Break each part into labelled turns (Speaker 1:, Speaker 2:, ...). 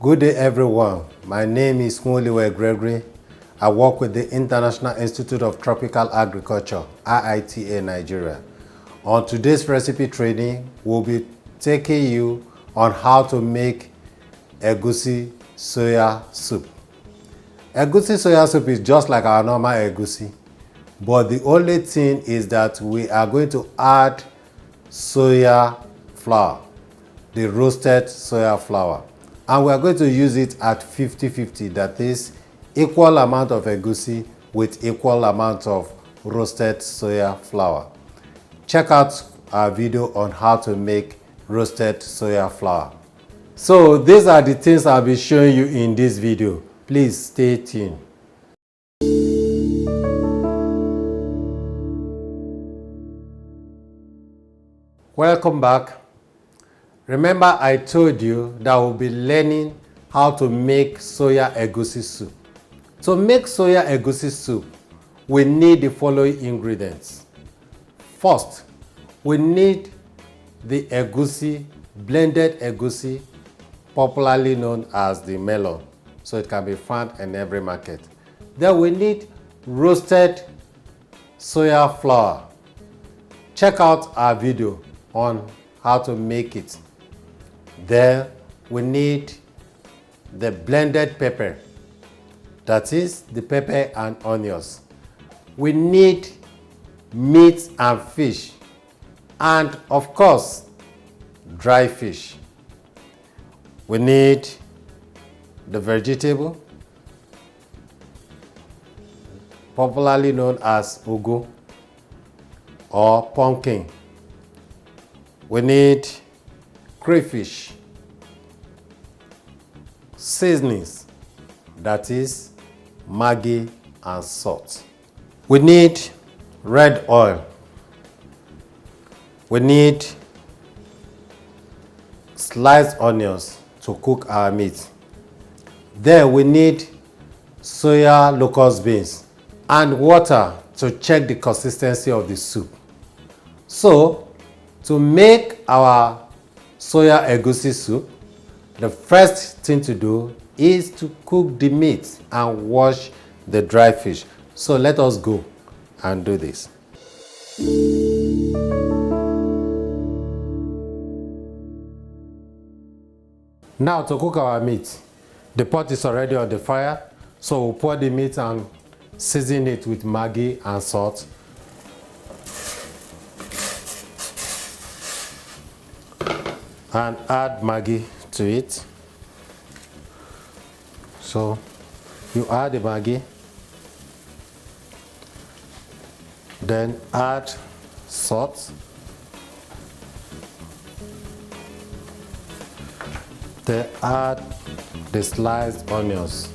Speaker 1: Good day, everyone. My name is Nwoliwe Gregory. I work with the International Institute of Tropical Agriculture, IITA, Nigeria. On today's recipe training, we'll be taking you on how to make Egusi soya soup. Egusi soya soup is just like our normal egusi, but the only thing is that we are going to add soya flour, the roasted soya flour, and we are going to use it at 50-50, that is equal amount of egusi with equal amount of roasted soya flour. Check out our video on how to make roasted soya flour. So these are the things I'll be showing you in this video. Please stay tuned. Welcome back. Remember I told you that we'll be learning how to make soya egusi soup. To make soya egusi soup, we need the following ingredients. First, we need the egusi, blended egusi, popularly known as the melon, so it can be found in every market. Then we need roasted soya flour. Check out our video on how to make it. Then we need the blended pepper, that is the pepper and onions. We need meat and fish, and of course dry fish. We need the vegetable, popularly known as ugu or pumpkin. We need crayfish, seasonings, that is Maggi and salt. We need red oil. We need sliced onions to cook our meat. Then we need soya locust beans and water to check the consistency of the soup. So, to make our soya egusi soup, the first thing to do is to cook the meat and wash the dry fish. So let us go and do this. Now to cook our meat, the pot is already on the fire, so we'll pour the meat and season it with Maggi and salt. And add Maggi to it. So you add the Maggi, then add salt, then add the sliced onions.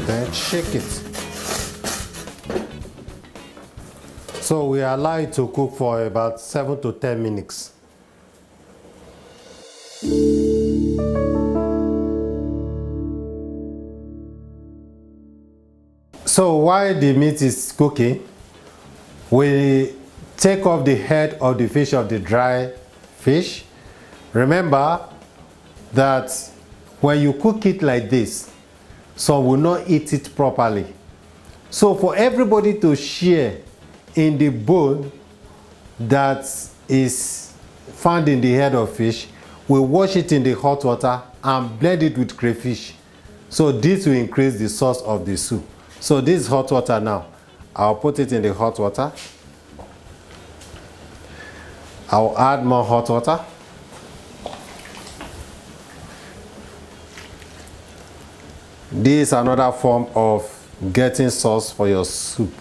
Speaker 1: Then shake it. So we allow it to cook for about 7 to 10 minutes. So while the meat is cooking, we take off the head of the fish, of the dry fish. Remember that when you cook it like this, some will not eat it properly. So for everybody to share in the bone that is found in the head of fish, we wash it in the hot water and blend it with crayfish. So this will increase the sauce of the soup. So this is hot water now. I'll put it in the hot water. I'll add more hot water. This is another form of getting sauce for your soup.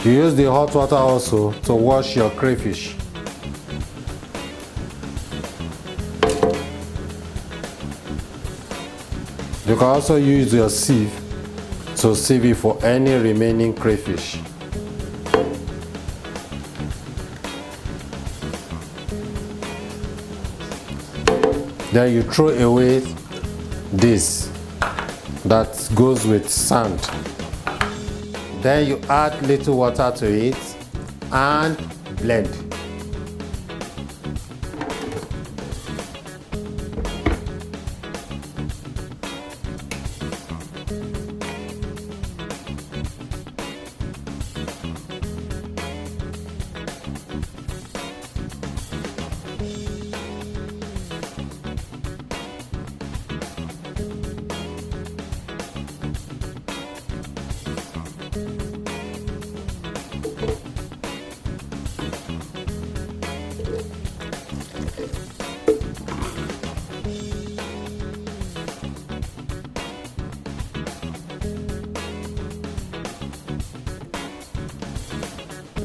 Speaker 1: You use the hot water also to wash your crayfish. You can also use your sieve to sieve it for any remaining crayfish. Then you throw away this that goes with sand. Then you add little water to it and blend.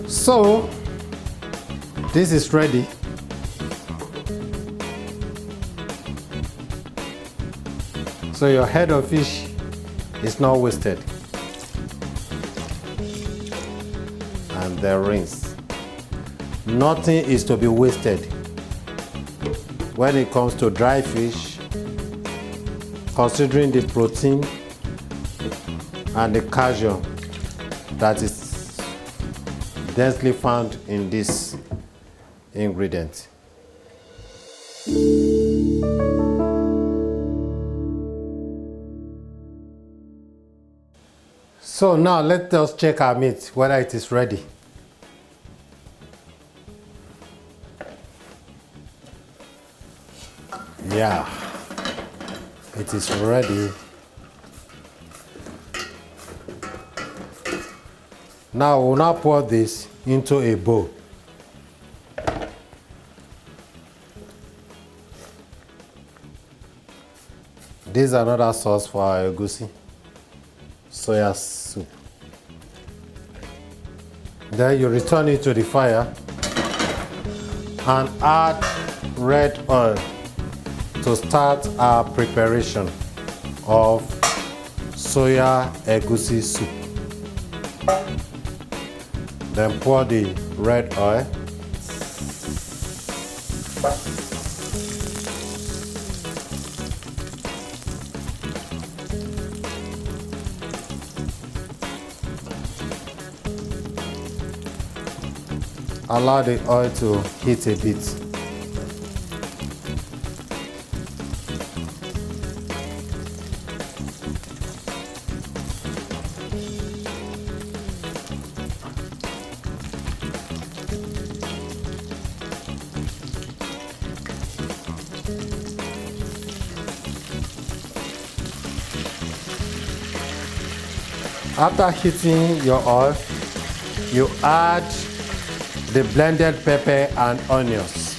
Speaker 1: So this is ready. So your head of fish is not wasted. And the rinse. Nothing is to be wasted when it comes to dry fish, considering the protein and the calcium that is densely found in this ingredient. So now let us check our meat, whether it is ready. Yeah, it is ready. Now we'll now pour this into a bowl. This is another sauce for our egusi, soya soup. Then you return it to the fire and add red oil to start our preparation of soya egusi soup. Then pour the red oil. Allow the oil to heat a bit. After heating your oil, you add the blended pepper and onions.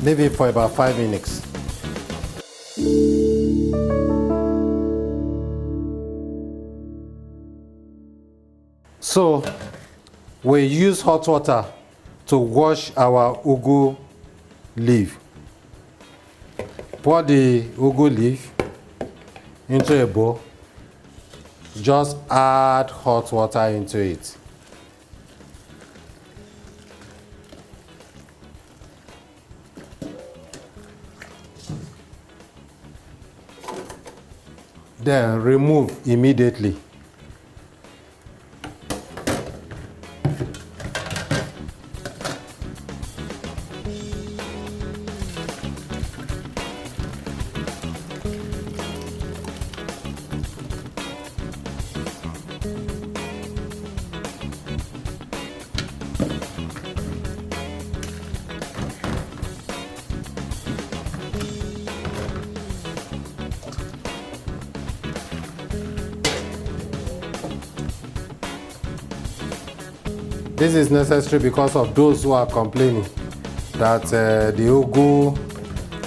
Speaker 1: Leave it for about 5 minutes. So we use hot water to wash our ugu leaf. Pour the ugu leaf into a bowl. Just add hot water into it. Then remove immediately. This is necessary because of those who are complaining that the ugu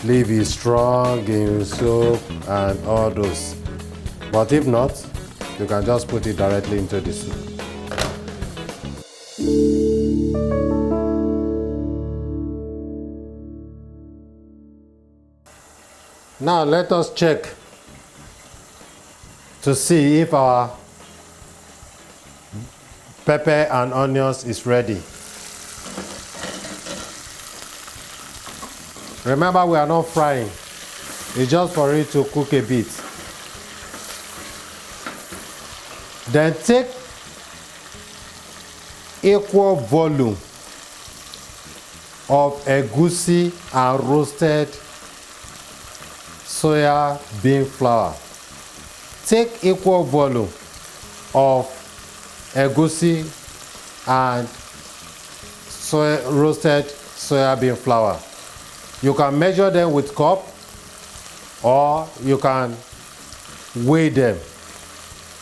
Speaker 1: leaf is strong in soup and all those. But if not, you can just put it directly into the soup. Now let us check to see if our pepper and onions is ready. Remember, we are not frying. It's just for it to cook a bit. Then take equal volume of egusi and roasted soya bean flour. Take equal volume of egusi and roasted soya bean flour. You can measure them with cup, or you can weigh them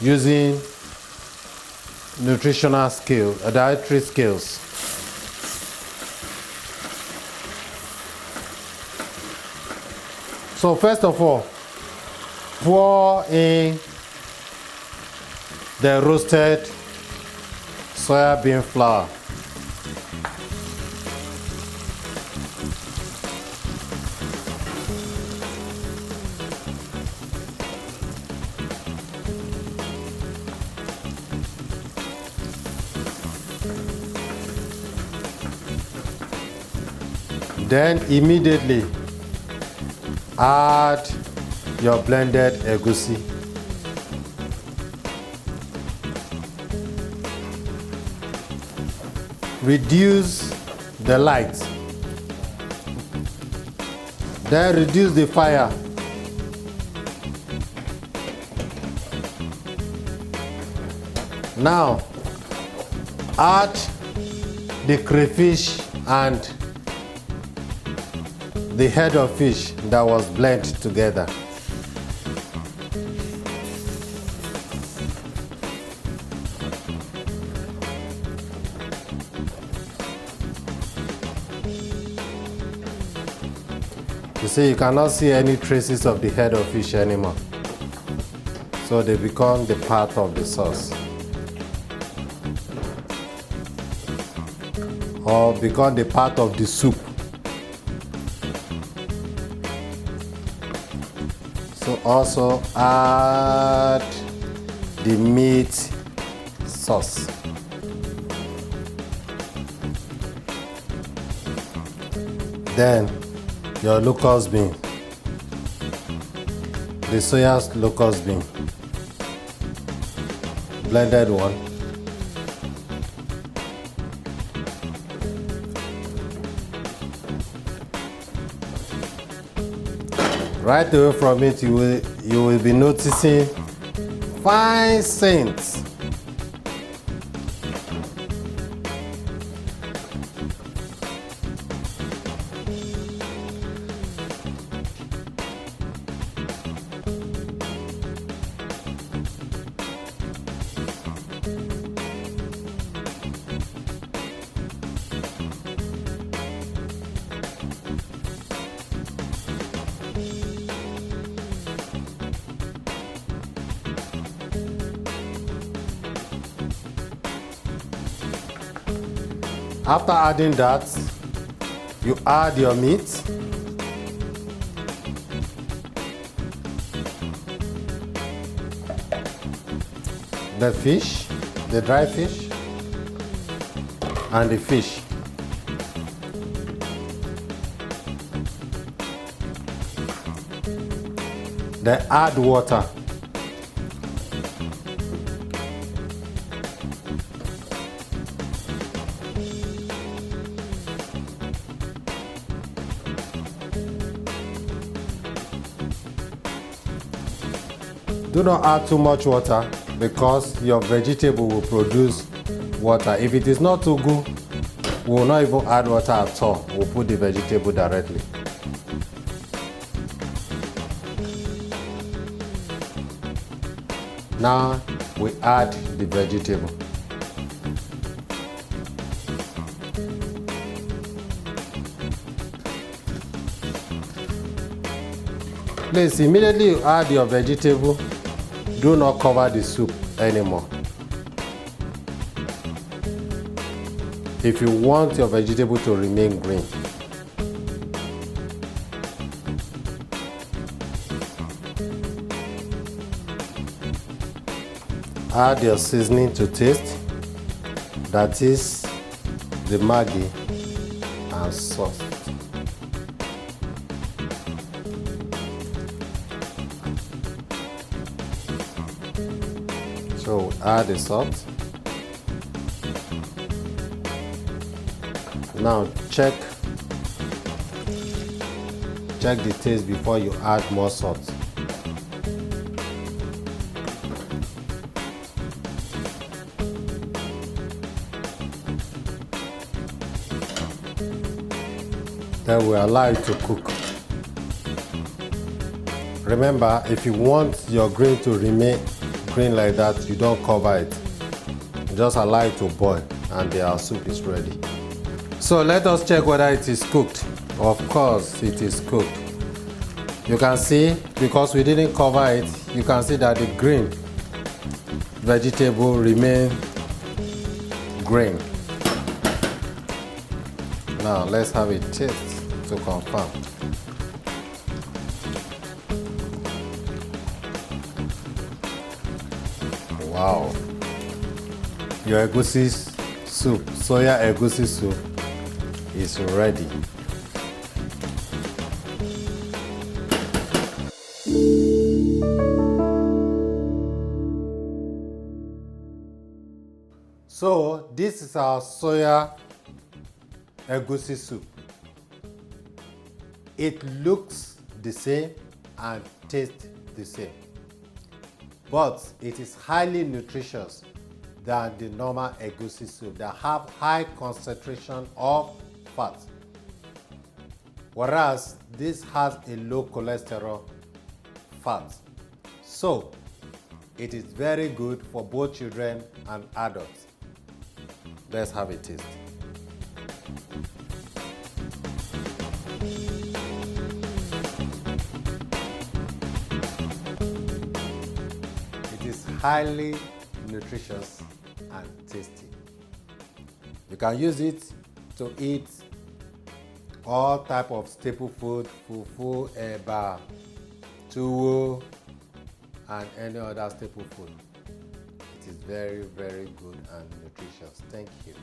Speaker 1: using nutritional scale, dietary scales. So first of all, pour in the roasted soya bean flour. Then immediately add your blended egusi. Reduce the light. Then reduce the fire. Now add the crayfish and the head of fish that was blended together. You see, you cannot see any traces of the head of fish anymore. So they become the part of the sauce. Or become the part of the soup. So also add the meat sauce. Then your locust bean, the soya locust bean, blended one. Right away from it, you will be noticing fine scents. After adding that, you add your meat. The fish, the dry fish, and the fish. Then add water. Do not add too much water because your vegetable will produce water. If it is not too good, we will not even add water at all. We'll put the vegetable directly. Now we add the vegetable. Please, immediately you add your vegetable, do not cover the soup anymore. If you want your vegetable to remain green. Add your seasoning to taste, that is the Maggi and salt. So add the salt. Now check the taste before you add more salt. Then we allow it to cook. Remember, if you want your grain to remain green like that, you don't cover it. Just allow it to boil and our soup is ready. So let us check whether it is cooked. Of course it is cooked. You can see, because we didn't cover it, you can see that the green vegetable remain green. Now let's have a taste to confirm. Wow. Your egusi soup, soya egusi soup is ready. So this is our soya egusi soup. It looks the same and tastes the same, but it is highly nutritious than the normal egusi soup that have high concentration of fat, whereas this has a low cholesterol fat. So it is very good for both children and adults. Let's have a taste. It is highly nutritious and tasty. You can use it to eat all type of staple food, fufu, eba, tuwo, and any other staple food. It is very, very good and nutritious. Thank you.